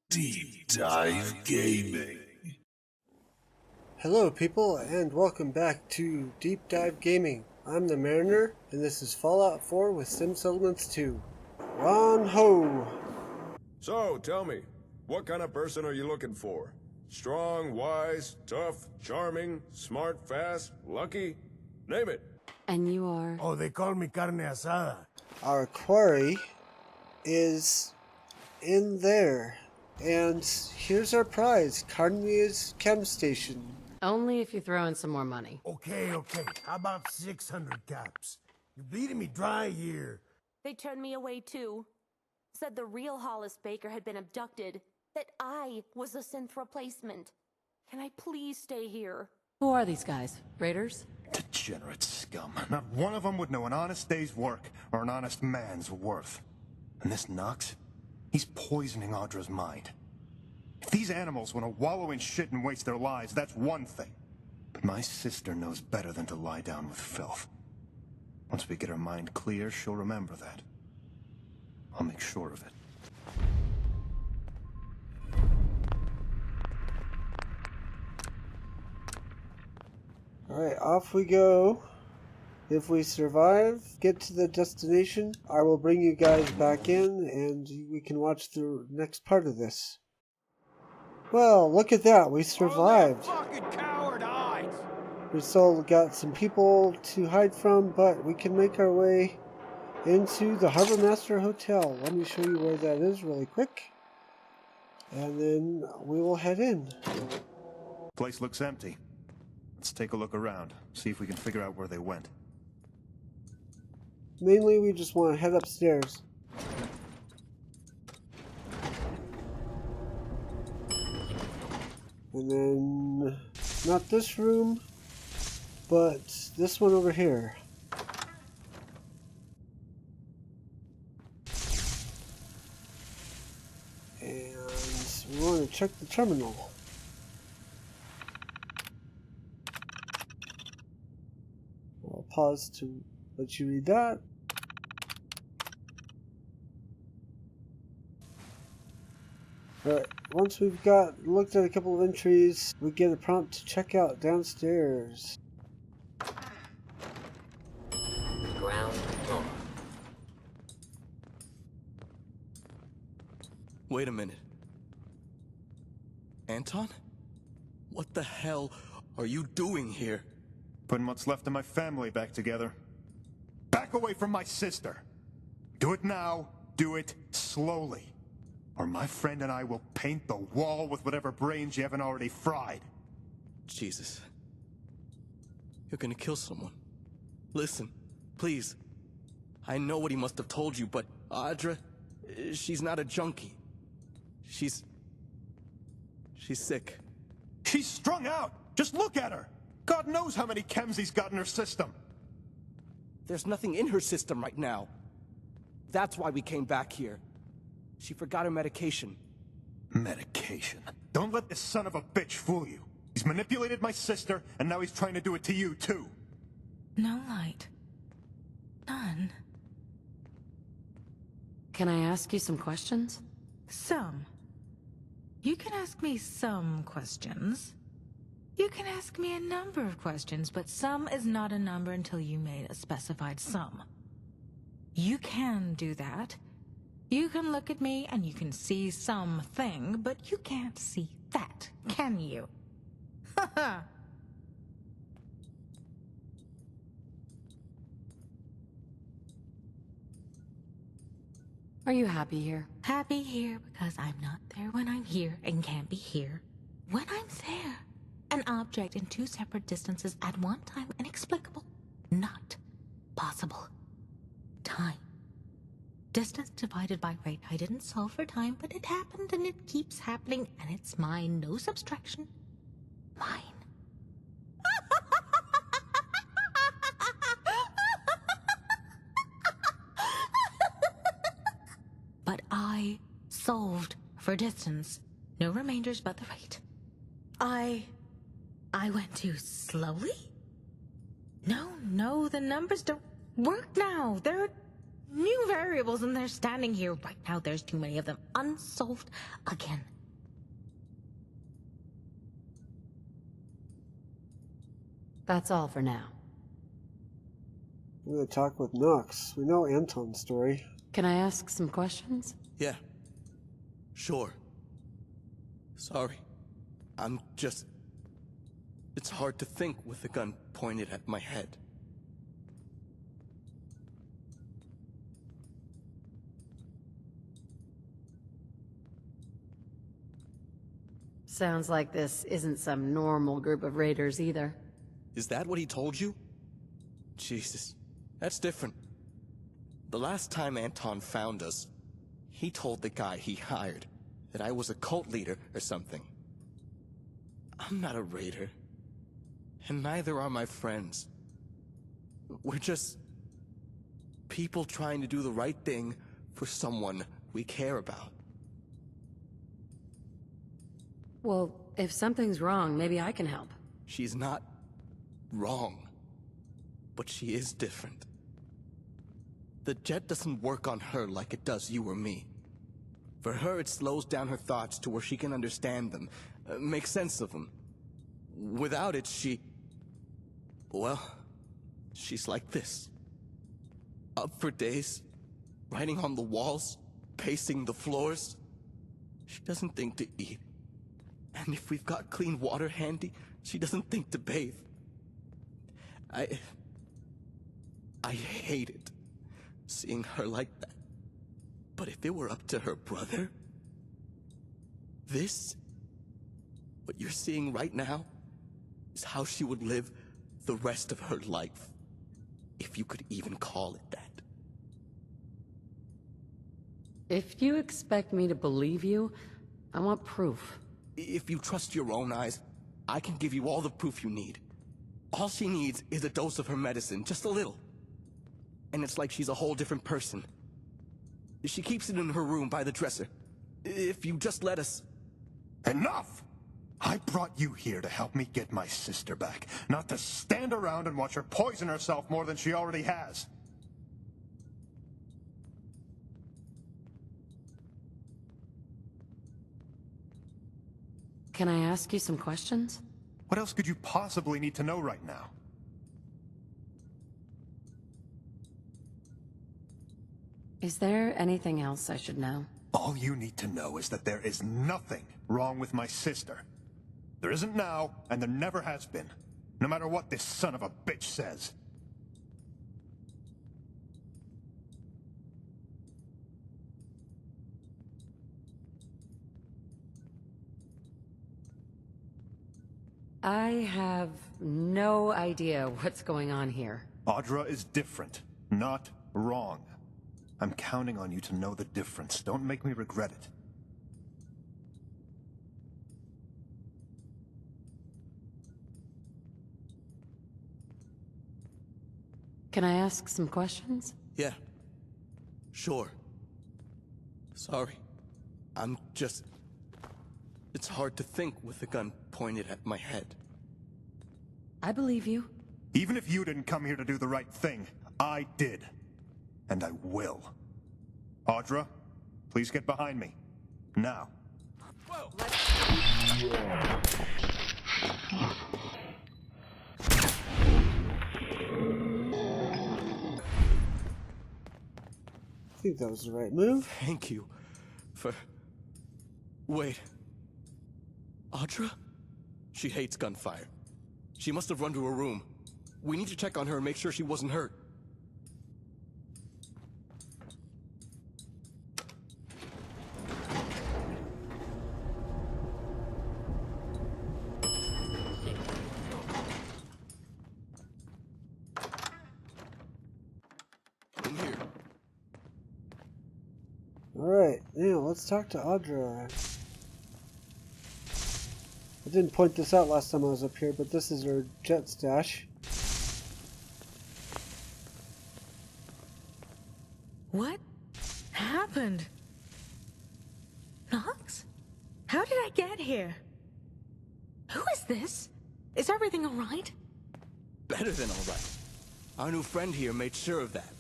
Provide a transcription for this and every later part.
Deep Dive Gaming. Hello people, and welcome back to Deep Dive Gaming. I'm the Mariner, and this is Fallout 4 with Sim Settlements 2. Ron ho! So, tell me, what kind of person are you looking for? Strong, wise, tough, charming, smart, fast, lucky? Name it. And you are? Oh, they call me carne asada. Our quarry is in there. And here's our prize, Carnia's Chem Station. Only if you throw in some more money. Okay. How about 600 caps? You're bleeding me dry here. They turned me away too. Said the real Hollis Baker had been abducted. That I was a synth replacement. Can I please stay here? Who are these guys? Raiders? Degenerate scum. Not one of them would know an honest day's work or an honest man's worth. And this Knox, he's poisoning Audra's mind. If these animals want to wallow in shit and waste their lives, that's one thing. But my sister knows better than to lie down with filth. Once we get her mind clear, she'll remember that. I'll make sure of it. Alright, off we go. If we survive, get to the destination, I will bring you guys back in and we can watch the next part of this. Well, look at that, we survived. We still got some people to hide from, but we can make our way into the Harbor Master Hotel. Let me show you where that is really quick. And then we will head in. Place looks empty. Let's take a look around, see if we can figure out where they went. Mainly, we just want to head upstairs. And then, not this room, but this one over here. And we want to check the terminal. I'll pause to let you read that. Alright, once we've looked at a couple of entries, we get a prompt to check out downstairs. Ground floor. Wait a minute. Anton? What the hell are you doing here? Putting what's left of my family back together. Back away from my sister. Do it now. Do it slowly. Or my friend and I will paint the wall with whatever brains you haven't already fried. Jesus. You're gonna kill someone. Listen, please. I know what he must have told you, but Audra, she's not a junkie. She's sick. She's strung out. Just look at her. God knows how many chems he's got in her system. There's nothing in her system right now. That's why we came back here. She forgot her medication. Medication? Don't let this son of a bitch fool you. He's manipulated my sister, and now he's trying to do it to you, too. No light. None. Can I ask you some questions? Some. You can ask me some questions. You can ask me a number of questions, but some is not a number until you made a specified sum. You can do that. You can look at me and you can see something, but you can't see that, can you? Haha. Are you happy here? Happy here because I'm not there when I'm here and can't be here when I'm there. An object in two separate distances at one time, inexplicable, not possible. Time. Distance divided by rate. I didn't solve for time, but it happened and it keeps happening and it's mine. No subtraction. Mine. But I solved for distance. No remainders but the rate. I went too slowly? No, the numbers don't work now. There are new variables and they're standing here right now. There's too many of them. Unsolved again. That's all for now. I'm gonna talk with Knox. We know Anton's story. Can I ask some questions? Yeah. Sure. Sorry. I'm just... It's hard to think with a gun pointed at my head. Sounds like this isn't some normal group of raiders either. Is that what he told you? Jesus, that's different. The last time Anton found us, he told the guy he hired that I was a cult leader or something. I'm not a raider. And neither are my friends. We're just... people trying to do the right thing for someone we care about. Well, if something's wrong, maybe I can help. She's not wrong, but she is different. The jet doesn't work on her like it does you or me. For her, it slows down her thoughts to where she can understand them, make sense of them. Without it, well, she's like this. Up for days, writing on the walls, pacing the floors. She doesn't think to eat. And if we've got clean water handy, she doesn't think to bathe. I hate it, seeing her like that. But if it were up to her brother, what you're seeing right now, is how she would live the rest of her life. If you could even call it that. If you expect me to believe you, I want proof. If you trust your own eyes, I can give you all the proof you need. All she needs is a dose of her medicine, just a little. And it's like she's a whole different person. She keeps it in her room by the dresser. If you just let us... Enough! I brought you here to help me get my sister back, not to stand around and watch her poison herself more than she already has. Can I ask you some questions? What else could you possibly need to know right now? Is there anything else I should know? All you need to know is that there is nothing wrong with my sister. There isn't now, and there never has been. No matter what this son of a bitch says. I have no idea what's going on here. Audra is different, not wrong. I'm counting on you to know the difference. Don't make me regret it. Can I ask some questions? Yeah. Sure. Sorry. I'm just... It's hard to think with a gun pointed at my head. I believe you. Even if you didn't come here to do the right thing, I did. And I will. Audra, please get behind me. Now. Whoa! I think that was the right move. Thank you for... Wait. Audra? She hates gunfire. She must have run to her room. We need to check on her and make sure she wasn't hurt. I'm here. Alright, now let's talk to Audra. I didn't point this out last time I was up here, but this is her jet stash. What happened? Knox? How did I get here? Who is this? Is everything alright? Better than all right. Our new friend here made sure of that.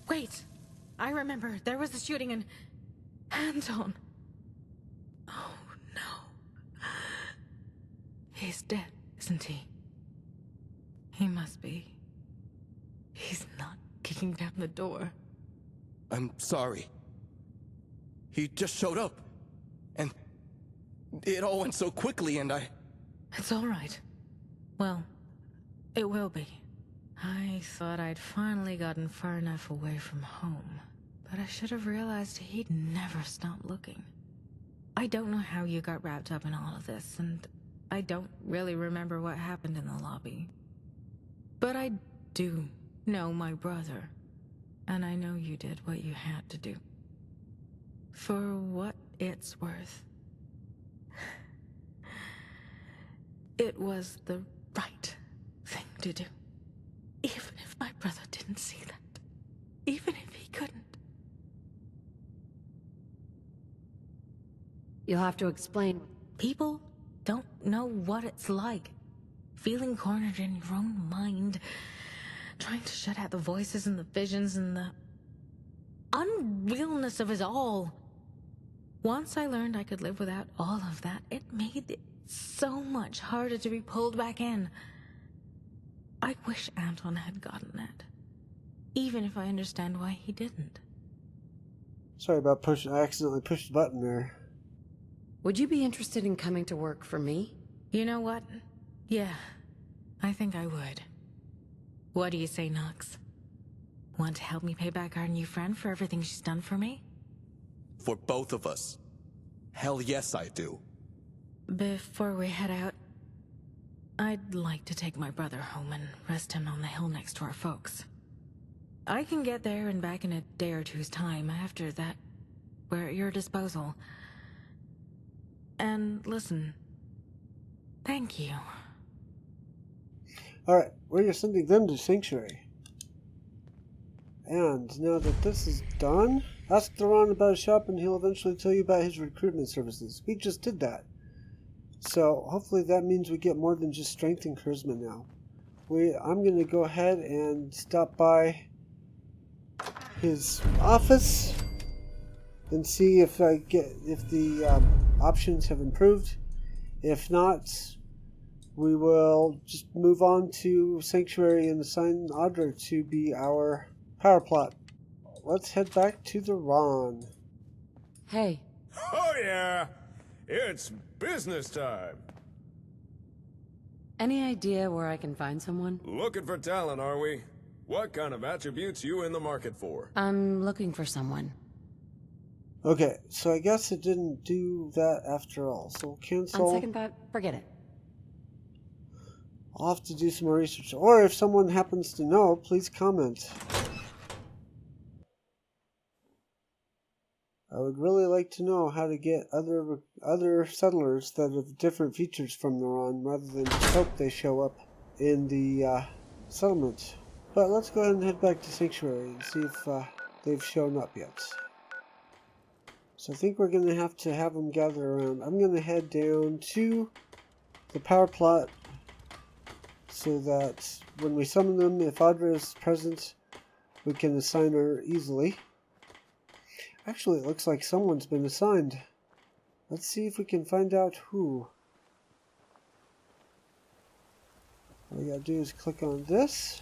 Wait, I remember there was a shooting in Anton. Oh no. He's dead, isn't he? He must be. He's not kicking down the door. I'm sorry. He just showed up. And it all went so quickly and It's all right. Well, it will be. I thought I'd finally gotten far enough away from home, but I should have realized he'd never stop looking. I don't know how you got wrapped up in all of this, and I don't really remember what happened in the lobby. But I do know my brother, and I know you did what you had to do. For what it's worth, it was the right thing to do. Even if my brother didn't see that. Even if he couldn't. You'll have to explain. People don't know what it's like. Feeling cornered in your own mind. Trying to shut out the voices and the visions and the unrealness of it all. Once I learned I could live without all of that, it made it so much harder to be pulled back in. I wish Anton had gotten that. Even if I understand why he didn't. Sorry about I accidentally pushed the button there. Would you be interested in coming to work for me? You know what? Yeah, I think I would. What do you say, Knox? Want to help me pay back our new friend for everything she's done for me? for both of us. Hell yes, I do. Before we head out, I'd like to take my brother home and rest him on the hill next to our folks. I can get there and back in a day or two's time. After that, we're at your disposal. And listen, thank you. Alright, we're sending them to Sanctuary. And now that this is done, ask Theron about his shop and he'll eventually tell you about his recruitment services. We just did that. So hopefully that means we get more than just strength and charisma now. I'm going to go ahead and stop by his office and see if the options have improved. If not, we will just move on to Sanctuary and assign Audra to be our power plot. Let's head back to the Ron. Hey. Oh yeah! It's business time! Any idea where I can find someone? Looking for talent, are we? What kind of attributes you in the market for? I'm looking for someone. Okay, so I guess it didn't do that after all. So we'll cancel. On second thought, forget it. I'll have to do some more research. Or if someone happens to know, please comment. I would really like to know how to get other settlers that have different features from the Ron, rather than just hope they show up in the settlement. But let's go ahead and head back to Sanctuary and see if they've shown up yet. So I think we're going to have them gather around. I'm going to head down to the power plot so that when we summon them, if Audra is present, we can assign her easily. Actually, it looks like someone's been assigned. Let's see if we can find out who. All we gotta do is click on this.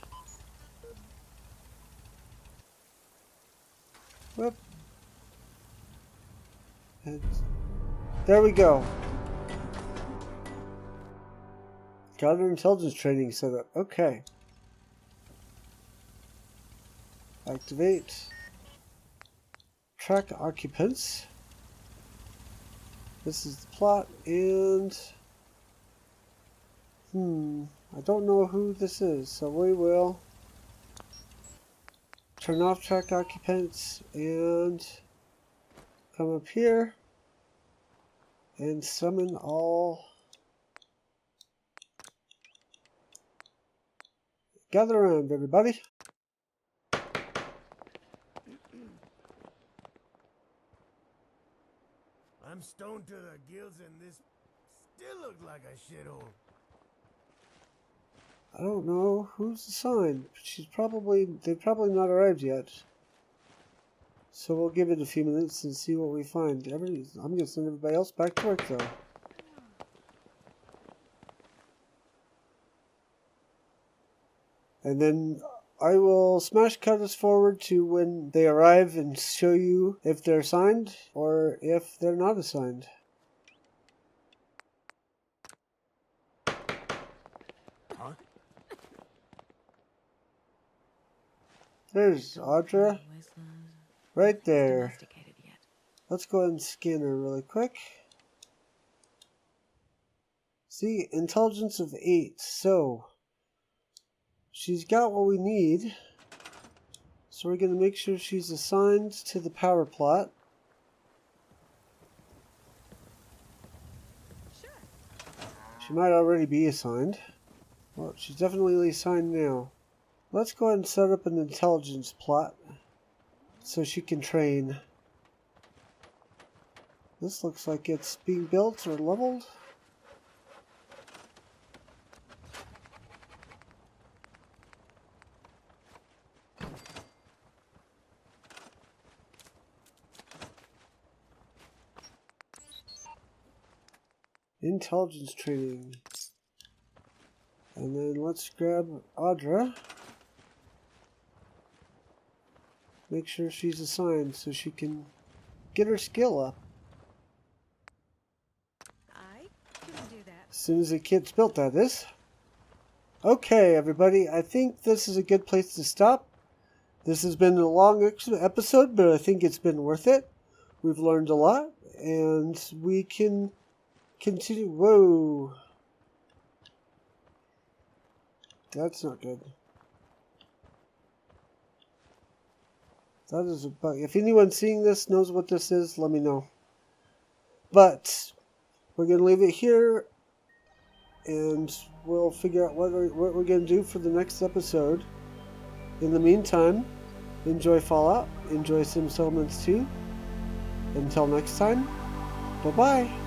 Whoop. And there we go. Got our intelligence training set up. Okay. Activate. Track occupants. This is the plot, and I don't know who this is, so we will turn off track occupants and come up here and summon all. Gather around, everybody. I'm stoned to the gills and this still looks like a shithole. I don't know who's assigned. They've probably not arrived yet. So we'll give it a few minutes and see what we find. I'm gonna send everybody else back to work though. And then I will smash cut us forward to when they arrive and show you if they're assigned or if they're not assigned. Huh? There's Audra. Right there. Let's go ahead and scan her really quick. See, intelligence of 8. So, she's got what we need. So we're going to make sure she's assigned to the power plot. She might already be assigned. Well, she's definitely assigned now. Let's go ahead and set up an intelligence plot so she can train. This looks like it's being built or leveled. Intelligence training. And then let's grab Audra. Make sure she's assigned so she can get her skill up. As soon as the kid's built, that is. Okay, everybody, I think this is a good place to stop. This has been a long episode, but I think it's been worth it. We've learned a lot, and we can continue. Whoa. That's not good. That is a bug. If anyone seeing this knows what this is, let me know. But we're going to leave it here, and we'll figure out what we're going to do for the next episode. In the meantime, enjoy Fallout, enjoy Sim Settlements 2. Until next time, bye-bye.